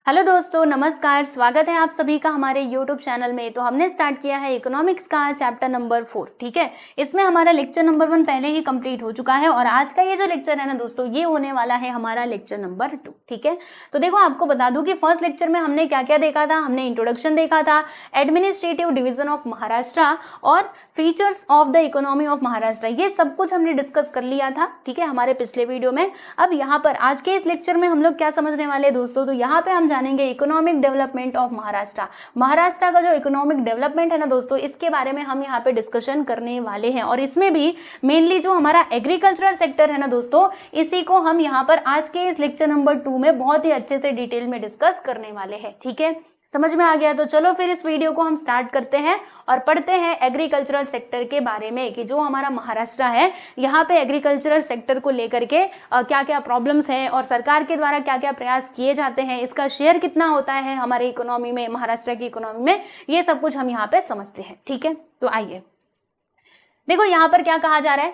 Hello दोस्तों, नमस्कार। स्वागत है आप सभी का हमारे यूट्यूब चैनल में। तो हमने स्टार्ट किया है इकोनॉमिक्स का चैप्टर नंबर 4। ठीक है, इसमें हमारा लेक्चर नंबर 1 पहले ही कंप्लीट हो चुका है और आज का ये जो लेक्चर है ना दोस्तों, ये होने वाला है हमारा लेक्चर नंबर 2। ठीक है, तो देखो आपको बता दूं कि फर्स्ट लेक्चर में हमने क्या क्या देखा था। हमने इंट्रोडक्शन देखा था, एडमिनिस्ट्रेटिव डिवीजन ऑफ महाराष्ट्र और features of the economy of Maharashtra, ये सब कुछ हमने डिस्कस कर लिया था। ठीक है, हमारे पिछले वीडियो में। अब यहाँ पर आज के इस लेक्चर में हम लोग क्या समझने वाले हैं दोस्तों, तो यहाँ पे हम जानेंगे economic development of Maharashtra. Maharashtra का जो इकोनॉमिक डेवलपमेंट है ना दोस्तों, इसके बारे में हम यहाँ पे डिस्कशन करने वाले हैं और इसमें भी मेनली जो हमारा एग्रीकल्चरल सेक्टर है ना दोस्तों, इसी को हम यहाँ पर आज के इस लेक्चर नंबर 2 में बहुत ही अच्छे से डिटेल में डिस्कस करने वाले हैं। ठीक है, समझ में आ गया? तो चलो फिर इस वीडियो को हम स्टार्ट करते हैं और पढ़ते हैं एग्रीकल्चरल सेक्टर के बारे में कि जो हमारा महाराष्ट्र है, यहाँ पे एग्रीकल्चरल सेक्टर को लेकर के क्या क्या प्रॉब्लम्स हैं और सरकार के द्वारा क्या क्या प्रयास किए जाते हैं, इसका शेयर कितना होता है हमारे इकोनॉमी में, महाराष्ट्र की इकोनॉमी में, ये सब कुछ हम यहाँ पे समझते हैं। ठीक है, तो आइए देखो यहाँ पर क्या कहा जा रहा है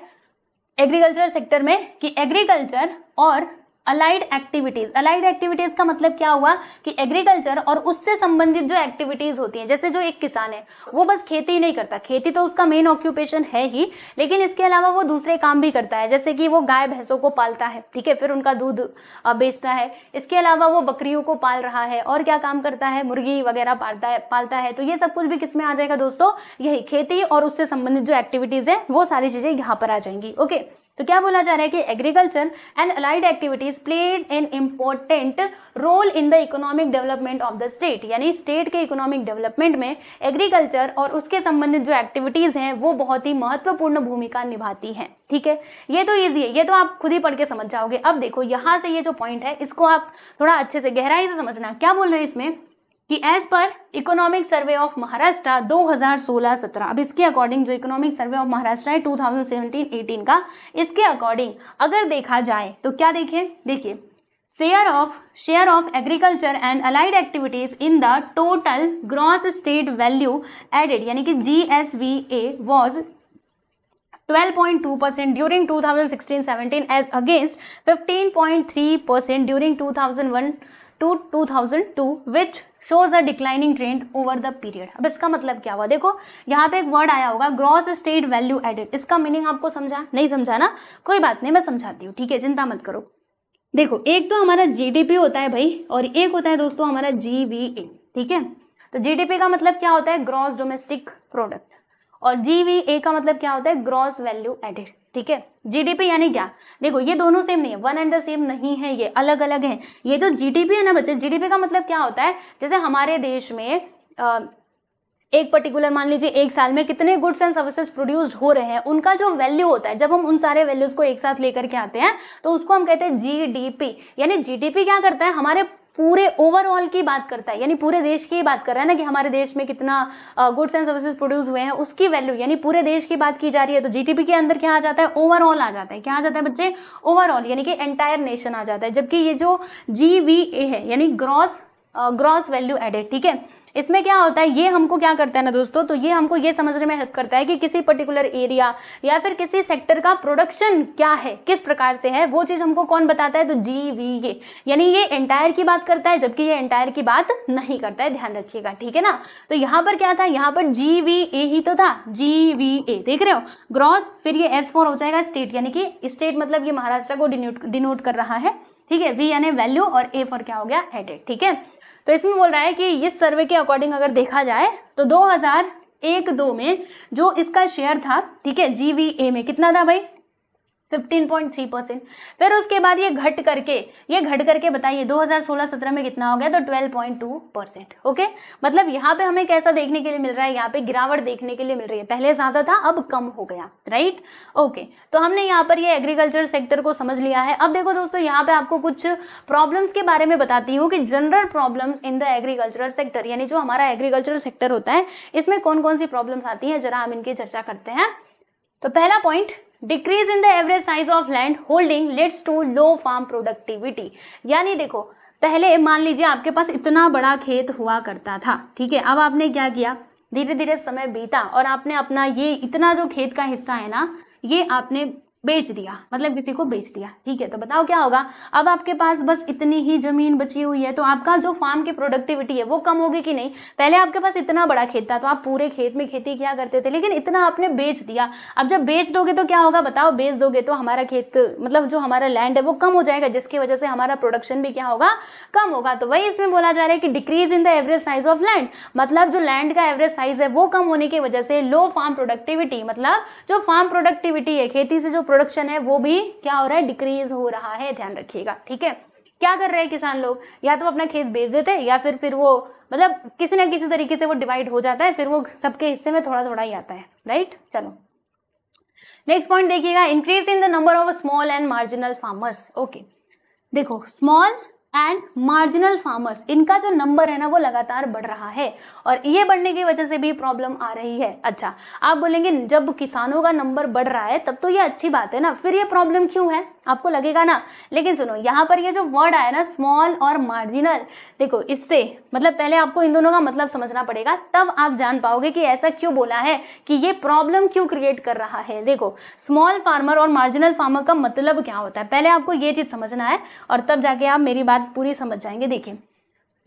एग्रीकल्चरल सेक्टर में कि एग्रीकल्चर और अलाइड एक्टिविटीज। अलाइड एक्टिविटीज का मतलब क्या हुआ कि एग्रीकल्चर और उससे संबंधित जो एक्टिविटीज होती हैं, जैसे जो एक किसान है वो बस खेती ही नहीं करता, खेती तो उसका मेन ऑक्यूपेशन है ही, लेकिन इसके अलावा वो दूसरे काम भी करता है, जैसे कि वो गाय भैंसों को पालता है। ठीक है, फिर उनका दूध बेचता है। इसके अलावा वो बकरियों को पाल रहा है और क्या काम करता है, मुर्गी वगैरह पालता है। तो ये सब कुछ भी किस में आ जाएगा दोस्तों, यही खेती और उससे संबंधित जो एक्टिविटीज है वो सारी चीजें यहाँ पर आ जाएंगी। ओके, तो क्या बोला जा रहा है कि agriculture and allied activities played an important role in the economic development of the state, यानी स्टेट के इकोनॉमिक डेवलपमेंट में एग्रीकल्चर और उसके संबंधित जो एक्टिविटीज हैं वो बहुत ही महत्वपूर्ण भूमिका निभाती हैं। ठीक है, ये तो इजी है, ये तो आप खुद ही पढ़ के समझ जाओगे। अब देखो यहाँ से ये जो पॉइंट है इसको आप थोड़ा अच्छे से गहराई से समझना। क्या बोल रहे हैं इसमें कि as per economic survey of Maharashtra 2016-17, अब इसके अकॉर्डिंग जो इकोनॉमिक सर्वे ऑफ महाराष्ट्र है 2017-18 का, इसके अकॉर्डिंग अगर देखा जाए तो क्या देखिए share of agriculture and allied activities in the total gross state value added, यानी कि GSVA was 12.2% during 2016-17 as against 15.3% during 2001 to 2002 which shows a declining trend over the period। अब इसका मतलब क्या हुआ, देखो यहाँ पे एक वर्ड आया होगा ग्रॉस स्टेट वैल्यू एडेड। इसका मीनिंग आपको समझा नहीं समझा ना, कोई बात नहीं, मैं समझाती हूँ। ठीक है, चिंता मत करो। देखो एक तो हमारा GDP होता है भाई और एक होता है दोस्तों हमारा GVA। ठीक है, तो GDP का मतलब क्या होता है, ग्रॉस डोमेस्टिक प्रोडक्ट, और GVA का मतलब क्या होता है, ग्रॉस वैल्यू एडेड। ठीक है, GDP यानी क्या, देखो ये दोनों सेम नहीं है, वन एंड द सेम नहीं है, ये अलग अलग है। ये जो GDP है ना बच्चे, GDP का मतलब क्या होता है, जैसे हमारे देश में एक पर्टिकुलर मान लीजिए एक साल में कितने गुड्स एंड सर्विसेज प्रोड्यूस्ड हो रहे हैं, उनका जो वैल्यू होता है, जब हम उन सारे वैल्यूज को एक साथ लेकर के आते हैं तो उसको हम कहते हैं GDP। यानी GDP क्या करता है, हमारे पूरे ओवरऑल की बात करता है, यानी पूरे देश की बात कर रहा है ना कि हमारे देश में कितना गुड्स एंड सर्विसेज प्रोड्यूस हुए हैं, उसकी वैल्यू, यानी पूरे देश की बात की जा रही है। तो GDP के अंदर क्या आ जाता है, ओवरऑल आ जाता है। क्या आ जाता है बच्चे, ओवरऑल, यानी कि एंटायर नेशन आ जाता है। जबकि ये जो GVA है यानी ग्रॉस वैल्यू एडेड, ठीक है, इसमें क्या होता है, ये हमको क्या करता है ना दोस्तों, तो ये हमको ये समझने में हेल्प करता है कि किसी पर्टिकुलर एरिया या फिर किसी सेक्टर का प्रोडक्शन क्या है, किस प्रकार से है, वो चीज हमको कौन बताता है, तो GVA, यानी ये एंटायर की बात करता है, जबकि ये एंटायर की बात नहीं करता है, ध्यान रखिएगा। ठीक है ना, तो यहाँ पर क्या था, यहाँ पर GVA ही तो था, GVA देख रहे हो, ग्रॉस, फिर ये S4 हो जाएगा स्टेट, यानी कि स्टेट मतलब ये महाराष्ट्र को डिनोट कर रहा है। ठीक है, V यानी वैल्यू और A फॉर क्या हो गया, एडेड। ठीक है, तो इसमें बोल रहा है कि इस सर्वे के अकॉर्डिंग अगर देखा जाए तो 2001-2 में जो इसका शेयर था, ठीक है, GVA में कितना था भाई, 15.3%। फिर उसके बाद ये घट करके बताइए 2016-17 में कितना हो गया, तो 12.2%। ओके, मतलब यहाँ पे हमें कैसा देखने के लिए मिल रहा है, यहाँ पे गिरावट देखने के लिए मिल रही है, पहले ज्यादा था अब कम हो गया, राइट। ओके, तो हमने यहाँ पर ये एग्रीकल्चर सेक्टर को समझ लिया है। अब देखो दोस्तों, यहाँ पे आपको कुछ प्रॉब्लम्स के बारे में बताती हूँ कि general problems in the agricultural sector, यानी जो हमारा एग्रीकल्चरल सेक्टर होता है इसमें कौन कौन सी प्रॉब्लम्स आती है, जरा हम इनकी चर्चा करते हैं। तो पहला point, decrease in the average size of land holding leads to low farm productivity. यानी देखो, पहले मान लीजिए आपके पास इतना बड़ा खेत हुआ करता था, ठीक है, अब आपने क्या किया, धीरे धीरे समय बीता और आपने अपना ये इतना जो खेत का हिस्सा है ना, ये आपने बेच दिया, मतलब किसी को बेच दिया, ठीक है। तो बताओ क्या होगा, अब आपके पास बस इतनी ही जमीन बची हुई है, तो आपका जो फार्म की प्रोडक्टिविटी है वो कम होगी कि नहीं। पहले आपके पास इतना बड़ा खेत था तो आप पूरे खेत में खेती किया करते थे, लेकिन इतना आपने बेच दिया। अब जब बेच दोगे तो क्या होगा बताओ, बेच दोगे तो हमारा खेत मतलब जो हमारा लैंड है वो कम हो जाएगा, जिसकी वजह से हमारा प्रोडक्शन भी क्या होगा, कम होगा। तो वही इसमें बोला जा रहा है कि decrease in the average size of land, मतलब जो लैंड का एवरेज साइज है वो कम होने की वजह से लो फार्म प्रोडक्टिविटी, मतलब जो फार्म प्रोडक्टिविटी है, खेती से जो प्रोडक्शन है वो भी क्या हो रहा है, डिक्रीज हो रहा है, ध्यान रखिएगा, ठीक है। क्या कर रहे हैं किसान लोग, या तो अपना खेत बेच देते हैं या फिर वो मतलब किसी ना किसी तरीके से वो डिवाइड हो जाता है, फिर वो सबके हिस्से में थोड़ा थोड़ा ही आता है, राइट। चलो नेक्स्ट पॉइंट देखिएगा, increase in the number of small and marginal farmers. Okay, देखो स्मॉल एंड मार्जिनल फार्मर्स, इनका जो नंबर है ना वो लगातार बढ़ रहा है, और ये बढ़ने की वजह से भी प्रॉब्लम आ रही है। अच्छा, आप बोलेंगे जब किसानों का नंबर बढ़ रहा है तब तो ये अच्छी बात है ना, फिर ये प्रॉब्लम क्यों है, आपको लगेगा ना। लेकिन सुनो, यहाँ पर ये जो वर्ड आया ना स्मॉल और मार्जिनल, देखो इससे मतलब पहले आपको इन दोनों का मतलब समझना पड़ेगा, तब आप जान पाओगे कि ऐसा क्यों बोला है, कि ये प्रॉब्लम क्यों क्रिएट कर रहा है। देखो स्मॉल फार्मर और मार्जिनल फार्मर का मतलब क्या होता है, पहले आपको ये चीज समझना है और तब जाके आप मेरी बात पूरी समझ जाएंगे। देखिए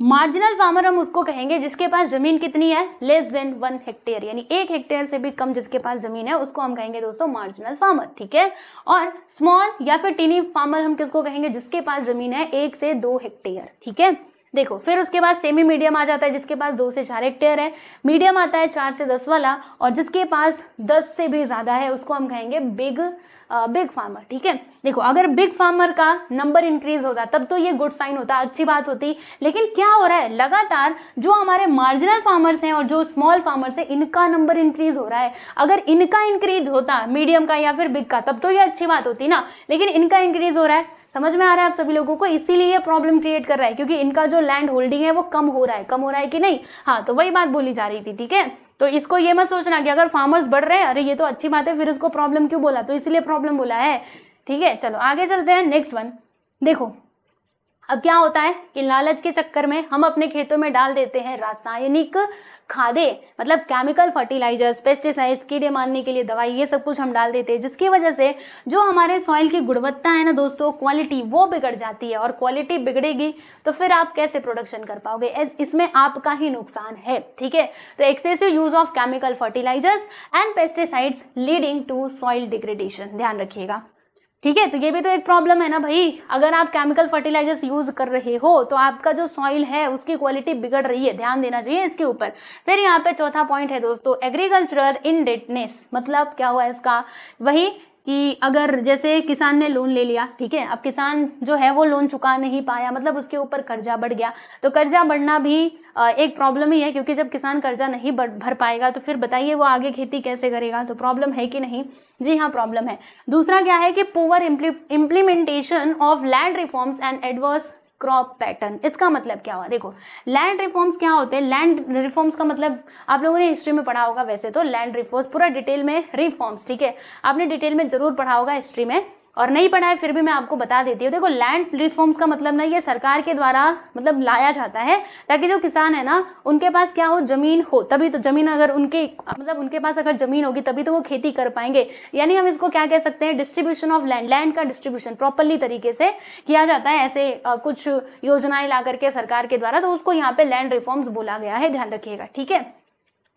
मार्जिनल फार्मर हम उसको कहेंगे जिसके पास जमीन कितनी है, लेस देन 1 हेक्टेयर, यानी 1 हेक्टेयर से भी कम जिसके पास जमीन है उसको हम कहेंगे दोस्तों मार्जिनल फार्मर, ठीक है। और स्मॉल या फिर टीनी फार्मर हम किसको कहेंगे, जिसके पास जमीन है 1 से 2 हेक्टेयर, ठीक है। देखो फिर उसके बाद सेमी मीडियम आ जाता है, जिसके पास 2 से 4 हेक्टेयर है। मीडियम आता है 4 से 10 वाला, और जिसके पास 10 से भी ज्यादा है उसको हम कहेंगे बिग फार्मर, ठीक है। देखो अगर बिग फार्मर का नंबर इंक्रीज होता तब तो ये गुड साइन होता, अच्छी बात होती, लेकिन क्या हो रहा है, लगातार जो हमारे मार्जिनल फार्मर्स हैं और जो स्मॉल फार्मर्स हैं इनका नंबर इंक्रीज हो रहा है। अगर इनका इंक्रीज होता मीडियम का या फिर बिग का तब तो ये अच्छी बात होती ना, लेकिन इनका इंक्रीज हो रहा है, समझ में आ रहा है आप सभी लोगों को, इसीलिए ये प्रॉब्लम क्रिएट कर रहा है, क्योंकि इनका जो लैंड होल्डिंग है वो कम हो रहा है कि नहीं। हाँ, तो वही बात बोली जा रही थी, ठीक है। तो इसको ये मत सोचना कि अगर फार्मर्स बढ़ रहे हैं अरे ये तो अच्छी बात है, फिर इसको प्रॉब्लम क्यों बोला, तो इसीलिए प्रॉब्लम बोला है, ठीक है। चलो आगे चलते हैं, नेक्स्ट वन देखो। अब क्या होता है कि लालच के चक्कर में हम अपने खेतों में डाल देते हैं रासायनिक खादें, मतलब केमिकल फर्टिलाइजर्स, पेस्टिसाइड्स, कीड़े मारने के लिए दवाई, ये सब कुछ हम डाल देते हैं, जिसकी वजह से जो हमारे सॉइल की गुणवत्ता है ना दोस्तों, क्वालिटी, वो बिगड़ जाती है, और क्वालिटी बिगड़ेगी तो फिर आप कैसे प्रोडक्शन कर पाओगे, इसमें आपका ही नुकसान है, ठीक है। तो excessive use of chemical fertilizers and pesticides leading to soil degradation, ध्यान रखिएगा, ठीक है। तो ये भी तो एक प्रॉब्लम है ना भाई, अगर आप केमिकल फर्टिलाइजर्स यूज कर रहे हो तो आपका जो सॉइल है उसकी क्वालिटी बिगड़ रही है, ध्यान देना चाहिए इसके ऊपर। फिर यहाँ पे चौथा पॉइंट है दोस्तों, एग्रीकल्चरल इंडेटनेस, मतलब क्या हुआ इसका, वही कि अगर जैसे किसान ने लोन ले लिया, ठीक है, अब किसान जो है वो लोन चुका नहीं पाया, मतलब उसके ऊपर कर्जा बढ़ गया, तो कर्जा बढ़ना भी एक प्रॉब्लम ही है, क्योंकि जब किसान कर्जा नहीं भर पाएगा तो फिर बताइए वो आगे खेती कैसे करेगा, तो प्रॉब्लम है कि नहीं, जी हाँ प्रॉब्लम है। दूसरा क्या है कि poor implementation of land reforms and adverse crop pattern, इसका मतलब क्या हुआ, देखो लैंड रिफॉर्म्स क्या होते हैं, लैंड रिफॉर्म्स का मतलब आप लोगों ने हिस्ट्री में पढ़ा होगा, वैसे तो लैंड रिफॉर्म्स पूरा डिटेल में, रिफॉर्म्स ठीक है, आपने डिटेल में जरूर पढ़ा होगा हिस्ट्री में, और नहीं पढ़ा है फिर भी मैं आपको बता देती हूँ। देखो लैंड रिफॉर्म्स का मतलब ना, ये सरकार के द्वारा मतलब लाया जाता है ताकि जो किसान है ना उनके पास क्या हो, जमीन हो, तभी तो जमीन, अगर उनके मतलब उनके पास अगर जमीन होगी तभी तो वो खेती कर पाएंगे, यानी हम इसको क्या कह सकते हैं, डिस्ट्रीब्यूशन ऑफ लैंड, लैंड का डिस्ट्रीब्यूशन प्रॉपरली तरीके से किया जाता है, ऐसे कुछ योजनाएं ला करके सरकार के द्वारा, तो उसको यहाँ पे लैंड रिफॉर्म्स बोला गया है, ध्यान रखिएगा, ठीक है।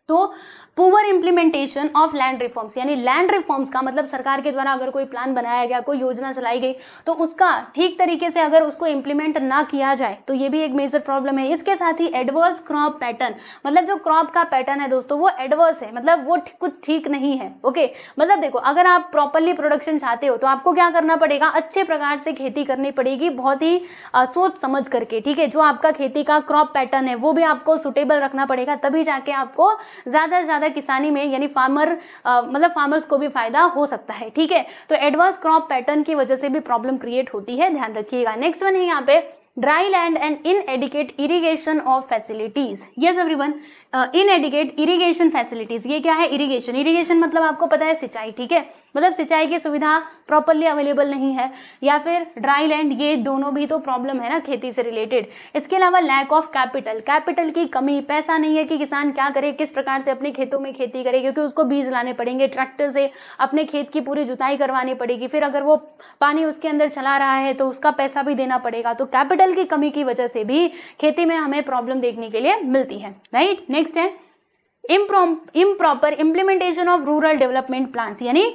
तो poor implementation of land reforms, यानी लैंड रिफॉर्म्स का मतलब सरकार के द्वारा अगर कोई प्लान बनाया गया, कोई योजना चलाई गई, तो उसका ठीक तरीके से अगर उसको इम्प्लीमेंट ना किया जाए तो ये भी एक मेजर प्रॉब्लम है। इसके साथ ही एडवर्स क्रॉप पैटर्न, मतलब जो क्रॉप का पैटर्न है दोस्तों वो एडवर्स है, मतलब वो कुछ ठीक नहीं है, ओके। मतलब देखो अगर आप प्रॉपरली प्रोडक्शन चाहते हो तो आपको क्या करना पड़ेगा, अच्छे प्रकार से खेती करनी पड़ेगी, बहुत ही सोच समझ करके, ठीक है। जो आपका खेती का क्रॉप पैटर्न है वो भी आपको सुटेबल रखना पड़ेगा, तभी जाके आपको ज्यादा से ज्यादा किसानी में यानी मतलब फार्मर्स को भी फायदा हो सकता है, ठीक है। तो एडवर्स क्रॉप पैटर्न की वजह से भी प्रॉब्लम क्रिएट होती है, ध्यान रखिएगा। नेक्स्ट वन है यहाँ पे dry land and inadequate irrigation of facilities. Yes everyone, inadequate irrigation facilities, ये क्या है? इरिगेशन। इरिगेशन मतलब आपको पता है सिंचाई, ठीक है, मतलब सिंचाई की सुविधा प्रॉपरली अवेलेबल नहीं है, या फिर ड्राई लैंड, ये दोनों भी तो प्रॉब्लम है ना खेती से रिलेटेड। इसके अलावा लैक ऑफ कैपिटल, कैपिटल की कमी, पैसा नहीं है कि किसान क्या करे, किस प्रकार से अपने खेतों में खेती करे, क्योंकि उसको बीज लाने पड़ेंगे, ट्रैक्टर से अपने खेत की पूरी जुताई करवानी पड़ेगी, फिर अगर वो पानी उसके अंदर चला रहा है तो उसका पैसा भी देना पड़ेगा। तो कैपिटल की कमी की वजह से भी खेती में हमें प्रॉब्लम देखने के लिए मिलती है, राइट। नेक्स्ट है improper implementation of rural development plans, यानी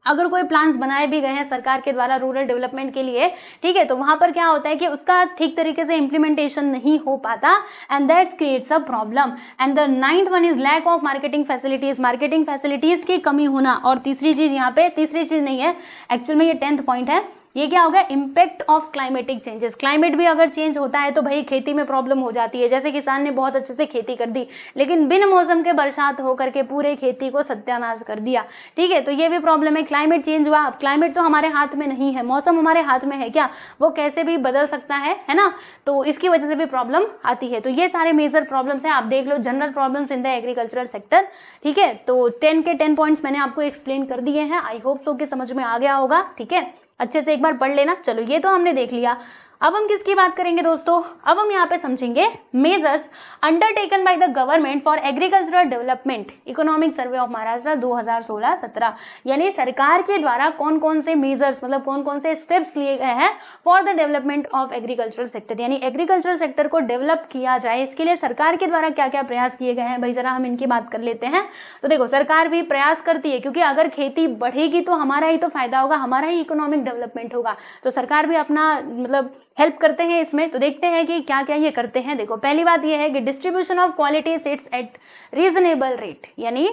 अगर कोई प्लान्स बनाए भी गए हैं सरकार के द्वारा रूरल डेवलपमेंट के लिए, ठीक है, तो वहां पर क्या होता है कि उसका ठीक तरीके से इम्प्लीमेंटेशन नहीं हो पाता, and that's creates a problem. And the 9th one is lack of marketing facilities, marketing facilities की कमी होना। और तीसरी चीज यहाँ पे, तीसरी चीज नहीं है एक्चुअल में, ये 10th पॉइंट है, ये क्या होगा? Impact of climatic changes. Climate भी अगर चेंज होता है तो भाई खेती में प्रॉब्लम हो जाती है। जैसे किसान ने बहुत अच्छे से खेती कर दी, लेकिन बिन मौसम के बरसात होकर के पूरे खेती को सत्यानाश कर दिया, ठीक है, तो ये भी प्रॉब्लम है। क्लाइमेट चेंज हुआ, अब क्लाइमेट तो हमारे हाथ में नहीं है, मौसम हमारे हाथ में है क्या? वो कैसे भी बदल सकता है ना, तो इसकी वजह से भी प्रॉब्लम आती है। तो ये सारे मेजर प्रॉब्लम्स हैं, आप देख लो, general problems in the agricultural sector, ठीक है। तो 10 के 10 पॉइंट्स मैंने आपको एक्सप्लेन कर दिए हैं, आई होप सो कि समझ में आ गया होगा, ठीक है, अच्छे से एक बार पढ़ लेना। चलो ये तो हमने देख लिया, अब हम किसकी बात करेंगे दोस्तों? अब हम यहाँ पे समझेंगे measures undertaken by the government for agricultural development, economic survey of Maharashtra 2016-17, यानी सरकार के द्वारा कौन कौन से मेजर्स, मतलब कौन कौन से स्टेप्स लिए गए हैं for the development of agricultural sector, यानी एग्रीकल्चरल सेक्टर को डेवलप किया जाए, इसके लिए सरकार के द्वारा क्या क्या प्रयास किए गए हैं। भाई जरा हम इनकी बात कर लेते हैं। तो देखो, सरकार भी प्रयास करती है, क्योंकि अगर खेती बढ़ेगी तो हमारा ही तो फायदा होगा, हमारा ही इकोनॉमिक डेवलपमेंट होगा, तो सरकार भी अपना मतलब हेल्प करते हैं इसमें। तो देखते हैं कि क्या क्या ये करते हैं। देखो, पहली बात ये है कि distribution of quality seeds eight reasonable rate, यानी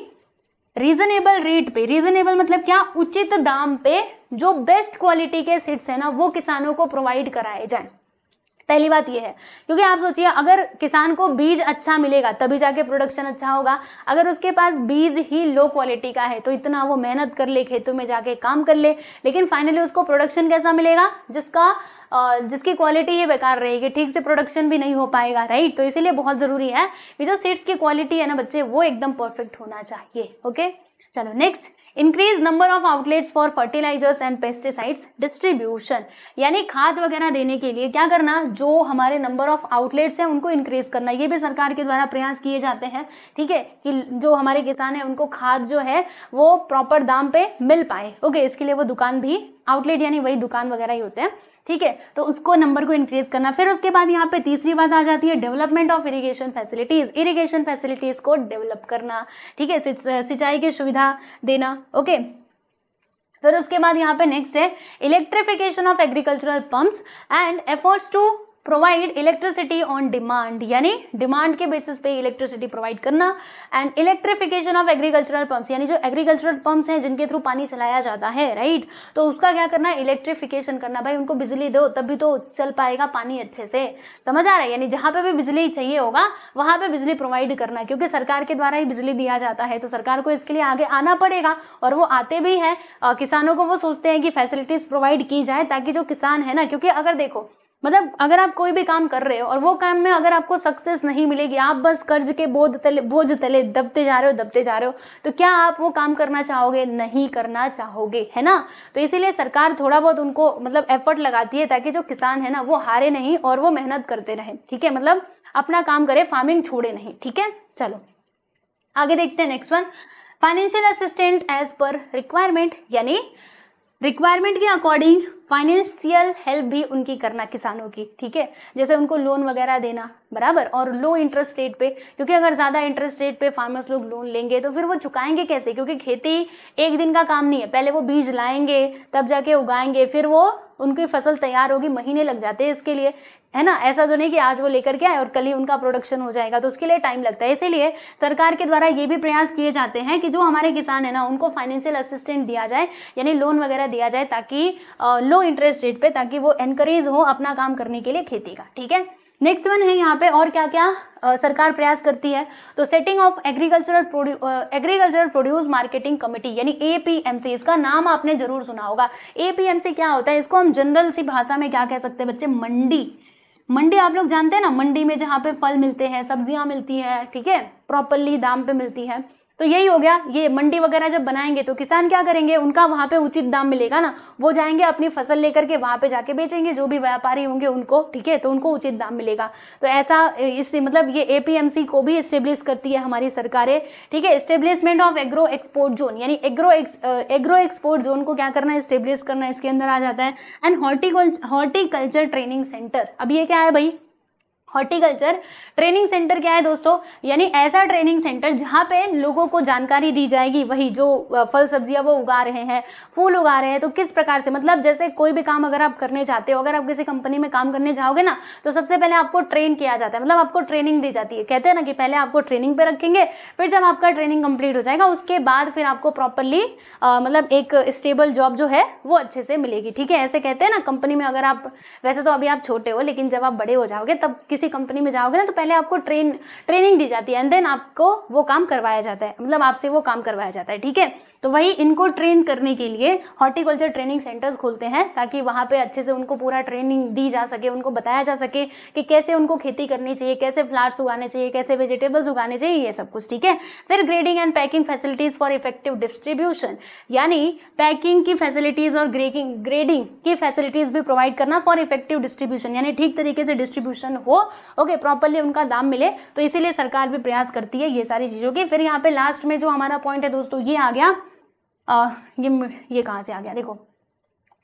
रीजनेबल रेट पे, रीजनेबल मतलब क्या? उचित दाम पे जो बेस्ट क्वालिटी के सीड्स है ना, वो किसानों को प्रोवाइड कराए जाए। पहली बात ये है, क्योंकि आप सोचिए, अगर किसान को बीज अच्छा मिलेगा तभी जाके प्रोडक्शन अच्छा होगा। अगर उसके पास बीज ही लो क्वालिटी का है तो इतना वो मेहनत कर ले, खेतों में जाके काम कर ले, लेकिन फाइनली उसको प्रोडक्शन कैसा मिलेगा? जिसकी क्वालिटी ही बेकार रहेगी, ठीक से प्रोडक्शन भी नहीं हो पाएगा, राइट। तो इसीलिए बहुत जरूरी है कि जो सीड्स की क्वालिटी है ना बच्चे, वो एकदम परफेक्ट होना चाहिए। ओके, चलो next, increase number of outlets for fertilizers and pesticides distribution, यानी खाद वगैरह देने के लिए क्या करना? जो हमारे नंबर ऑफ आउटलेट्स हैं उनको इंक्रीज करना। ये भी सरकार के द्वारा प्रयास किए जाते हैं, ठीक है, कि जो हमारे किसान हैं उनको खाद जो है वो प्रॉपर दाम पे मिल पाए। ओके, इसके लिए वो दुकान भी, आउटलेट यानी वही दुकान वगैरह ही होते हैं, ठीक है, तो उसको नंबर को इंक्रीज करना। फिर उसके बाद यहाँ पे तीसरी बात आ जाती है development of irrigation facilities, irrigation facilities को डेवलप करना, ठीक है, सिंचाई की सुविधा देना। ओके, फिर उसके बाद यहाँ पे नेक्स्ट है electrification of agricultural pumps and efforts to provide electricity on demand, यानी डिमांड के बेसिस पे इलेक्ट्रिसिटी प्रोवाइड करना। And electrification of agricultural pumps, यानी जो एग्रीकल्चरल पंप्स हैं जिनके थ्रू पानी चलाया जाता है, राइट, तो उसका क्या करना है? इलेक्ट्रिफिकेशन करना। भाई उनको बिजली दो तभी तो चल पाएगा पानी अच्छे से, समझ आ रहा है? यानी जहाँ पे भी बिजली चाहिए होगा वहाँ पे बिजली प्रोवाइड करना, क्योंकि सरकार के द्वारा ही बिजली दिया जाता है, तो सरकार को इसके लिए आगे आना पड़ेगा, और वो आते भी हैं। किसानों को वो सोचते हैं कि फैसिलिटीज प्रोवाइड की जाए, ताकि जो किसान है ना, क्योंकि अगर देखो, मतलब अगर आप कोई भी काम कर रहे हो और वो काम में अगर आपको सक्सेस नहीं मिलेगी, आप बस कर्ज के बोझ तले दबते जा रहे हो, तो क्या आप वो काम करना चाहोगे? नहीं करना चाहोगे, है ना। तो इसीलिए सरकार थोड़ा बहुत उनको मतलब एफर्ट लगाती है, ताकि जो किसान है ना वो हारे नहीं और वो मेहनत करते रहे, ठीक है, मतलब अपना काम करे, फार्मिंग छोड़े नहीं, ठीक है। चलो आगे देखते हैं next one, financial assistant as per requirement, यानी रिक्वायरमेंट के अकॉर्डिंग फाइनेंशियल हेल्प भी उनकी करना किसानों की, ठीक है, जैसे उनको लोन वगैरह देना, बराबर, और लो इंटरेस्ट रेट पे, क्योंकि अगर ज़्यादा इंटरेस्ट रेट पे फार्मर्स लोग लोन लेंगे तो फिर वो चुकाएंगे कैसे? क्योंकि खेती एक दिन का काम नहीं है, पहले वो बीज लाएंगे तब जाके उगाएंगे, फिर वो उनकी फसल तैयार होगी, महीने लग जाते हैं इसके लिए, है ना। ऐसा तो नहीं कि आज वो लेकर के आए और कल ही उनका प्रोडक्शन हो जाएगा, तो उसके लिए टाइम लगता है। इसीलिए सरकार के द्वारा ये भी प्रयास किए जाते हैं कि जो हमारे किसान है ना उनको फाइनेंशियल असिस्टेंट दिया जाए, यानी लोन वगैरह दिया जाए, ताकि लो इंटरेस्ट रेट पे, ताकि वो एनकरेज हो अपना काम करने के लिए खेती का, ठीक है। नेक्स्ट वन है यहाँ पे और क्या क्या सरकार प्रयास करती है, तो setting of agricultural produce marketing committee, यानी एपीएमसी, इसका नाम आपने जरूर सुना होगा। एपीएमसी क्या होता है? इसको हम जनरल सी भाषा में क्या कह सकते हैं बच्चे? मंडी, मंडी आप लोग जानते हैं ना, मंडी में जहाँ पे फल मिलते हैं, सब्जियां मिलती हैं, ठीक है, प्रॉपरली दाम पे मिलती है। तो यही हो गया, ये मंडी वगैरह जब बनाएंगे तो किसान क्या करेंगे, उनका वहां पे उचित दाम मिलेगा ना, वो जाएंगे अपनी फसल लेकर के वहां पे जाके बेचेंगे, जो भी व्यापारी होंगे उनको, ठीक है, तो उनको उचित दाम मिलेगा। तो ऐसा इससे मतलब ये एपीएमसी को भी एस्टेब्लिश करती है हमारी सरकारें, ठीक है। Establishment of agro export zone, यानी एग्रो एक्सपोर्ट जोन को क्या करना है, एस्टेब्लिश करना, इसके अंदर आ जाता है। एंड हॉर्टिकल्चर ट्रेनिंग सेंटर, अब ये क्या है भाई, हॉर्टिकल्चर ट्रेनिंग सेंटर क्या है दोस्तों, यानी ऐसा ट्रेनिंग सेंटर जहाँ पे लोगों को जानकारी दी जाएगी, वही जो फल सब्जियां वो उगा रहे हैं, फूल उगा रहे हैं, तो किस प्रकार से, मतलब जैसे कोई भी काम अगर आप करने चाहते हो, अगर आप किसी कंपनी में काम करने जाओगे ना, तो सबसे पहले आपको ट्रेन किया जाता है, मतलब आपको ट्रेनिंग दी जाती है। कहते हैं ना कि पहले आपको ट्रेनिंग पे रखेंगे, फिर जब आपका ट्रेनिंग कंप्लीट हो जाएगा उसके बाद फिर आपको प्रॉपरली मतलब एक स्टेबल जॉब जो है वो अच्छे से मिलेगी, ठीक है। ऐसे कहते हैं ना, कंपनी में अगर आप, वैसे तो अभी आप छोटे हो, लेकिन जब आप बड़े हो जाओगे तब किसी कंपनी में जाओगे ना, तो पहले आपको ट्रेनिंग दी जाती है, एंड देन आपको वो काम करवाया जाता है, मतलब आपसे वो काम करवाया जाता है, ठीक है। तो वही इनको ट्रेन करने के लिए हॉर्टिकल्चर ट्रेनिंग सेंटर्स खोलते हैं, ताकि वहां पे अच्छे से उनको पूरा ट्रेनिंग दी जा सके, उनको बताया जा सके कि कैसे उनको खेती करनी चाहिए, कैसे फ्लावर्स उगाने चाहिए, कैसे वेजिटेबल्स उगाने चाहिए, ये सब कुछ, ठीक है। फिर grading and packing facilities for effective distribution, यानी पैकिंग की फैसिलिटीज और ग्रेडिंग की फैसिलिटीज भी प्रोवाइड करना फॉर इफेक्टिव डिस्ट्रीब्यूशन, यानी ठीक तरीके से डिस्ट्रीब्यूशन हो, ओके, प्रॉपरली उनका दाम मिले, तो इसीलिए सरकार भी प्रयास करती है ये सारी चीजों की। फिर यहाँ पे लास्ट में जो हमारा पॉइंट है दोस्तों, ये आ गया, ये कहाँ से आ गया, देखो,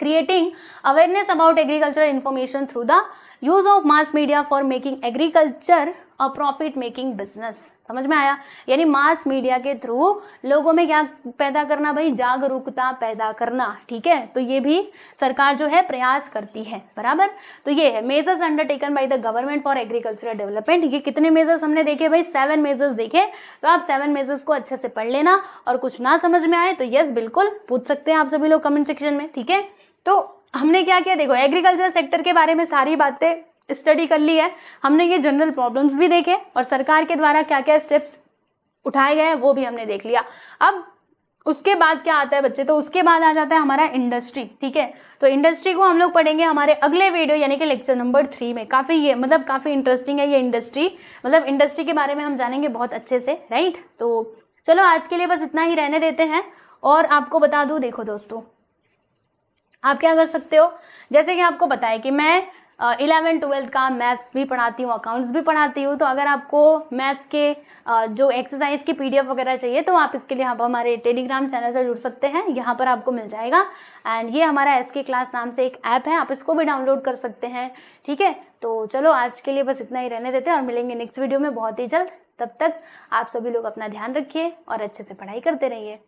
creating awareness about agriculture information through the use of mass media for making agriculture a profit making business. समझ में आया, यानी मास मीडिया के थ्रू लोगों में क्या पैदा करना भाई, जागरूकता पैदा करना, ठीक है। तो ये भी सरकार जो है प्रयास करती है, बराबर। तो ये है measures undertaken by the government for agricultural development. ये कितने मेजर्स हमने देखे भाई, 7 मेजर्स देखे। तो आप 7 मेजर्स को अच्छे से पढ़ लेना, और कुछ ना समझ में आए तो यस बिल्कुल पूछ सकते हैं आप सभी लोग कमेंट सेक्शन में, ठीक है। तो हमने क्या किया, देखो एग्रीकल्चर सेक्टर के बारे में सारी बातें स्टडी कर ली है हमने, ये जनरल प्रॉब्लम्स भी देखे, और सरकार के द्वारा क्या क्या स्टेप्स उठाए गए हैं वो भी हमने देख लिया। अब उसके बाद क्या आता है बच्चे, तो उसके बाद आ जाता है हमारा इंडस्ट्री, ठीक है। तो इंडस्ट्री को हम लोग पढ़ेंगे हमारे अगले वीडियो, यानी कि लेक्चर नंबर 3 में। काफी ये मतलब काफी इंटरेस्टिंग है ये इंडस्ट्री, मतलब इंडस्ट्री के बारे में हम जानेंगे बहुत अच्छे से, राइट। तो चलो आज के लिए बस इतना ही रहने देते हैं। और आपको बता दूं, देखो दोस्तों, आप क्या कर सकते हो, जैसे कि आपको बताया कि मैं 11th-12th का मैथ्स भी पढ़ाती हूँ, अकाउंट्स भी पढ़ाती हूँ। तो अगर आपको मैथ्स के जो एक्सरसाइज की पीडीएफ वगैरह चाहिए, तो आप इसके लिए आप हमारे टेलीग्राम चैनल से जुड़ सकते हैं, यहाँ पर आपको मिल जाएगा। एंड ये हमारा एसके क्लास नाम से एक ऐप है, आप इसको भी डाउनलोड कर सकते हैं, ठीक है। तो चलो आज के लिए बस इतना ही रहने देते हैं, और मिलेंगे नेक्स्ट वीडियो में बहुत ही जल्द। तब तक आप सभी लोग अपना ध्यान रखिए और अच्छे से पढ़ाई करते रहिए।